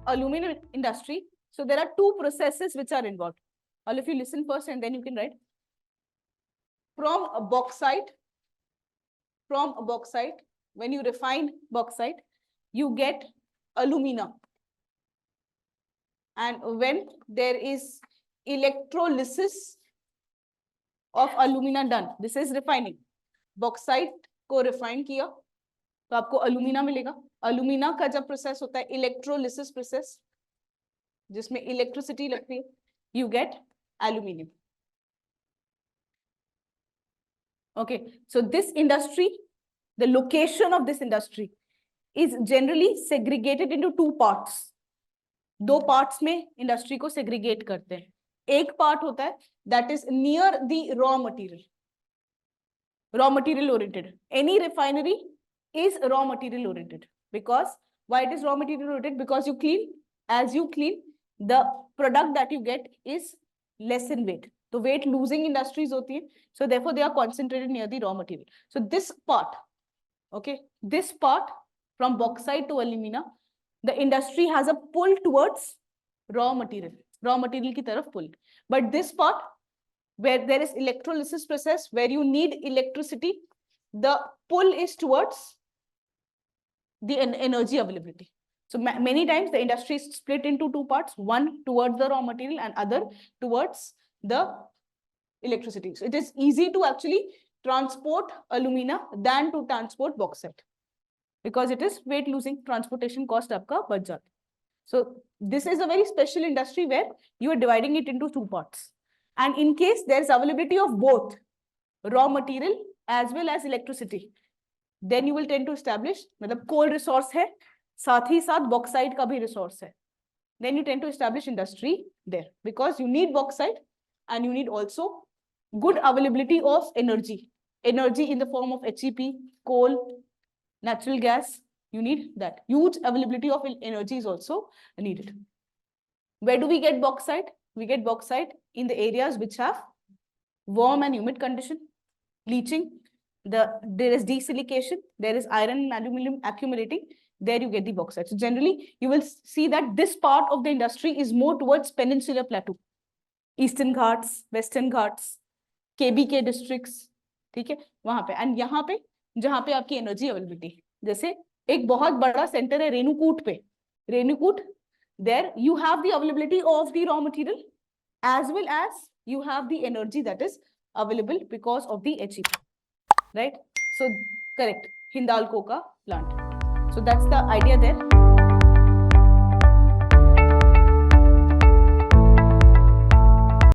aluminum industry, so there are two processes which are involved. All of you listen first and then you can write. From a bauxite, when you refine bauxite, you get alumina. And when there is electrolysis of alumina done, this is refining. Bauxite को refine किया तो आपको alumina मिलेगा. Alumina का जब process होता है electrolysis process, जिसमें electricity लगती है, you get aluminium. Okay, so this industry, the location of this industry is generally segregated into two parts. दो parts में industry को segregate करते हैं. एक part होता है that is near the raw material oriented. Any refinery is raw material oriented. Because why it is raw material oriented? Because you clean, as you clean, the product that you get is less in weight. So weight losing industries hoti hai. So therefore they are concentrated near the raw material. So this part, okay, this part from bauxite to alumina, the industry has a pull towards raw material ki taraf pull. But this part where there is electrolysis process, where you need electricity, the pull is towards the energy availability. So many times the industry is split into two parts, one towards the raw material and other towards the electricity. So it is easy to actually transport alumina than to transport bauxite, because it is weight losing, transportation cost aapka bach jata. So this is a very special industry where you are dividing it into two parts. And in case there is availability of both raw material as well as electricity, then you will tend to establish, मतलब coal resource है, साथ ही साथ bauxite का भी resource है. Then you tend to establish industry there, because you need bauxite and you need also good availability of energy in the form of HEP, coal, natural gas. You need that. Huge availability of energy is also needed. Where do we get bauxite? We get bauxite in the areas which have warm and humid condition, leaching, there is desilication, there is iron and aluminum accumulating. There you get the bauxite. So generally, you will see that this part of the industry is more towards peninsular plateau, Eastern Ghats, Western Ghats, KBK districts, ठीक है, वहां पे. And यहाँ पे जहाँ पे आपकी energy availability, जैसे एक बहुत बड़ा सेंटर है रेणुकूट पे. Renukoot, there you have the availability of the raw material as well as you have the energy that is available because of the HEP, right? So correct, Hindalco ka plant. So that's the idea there.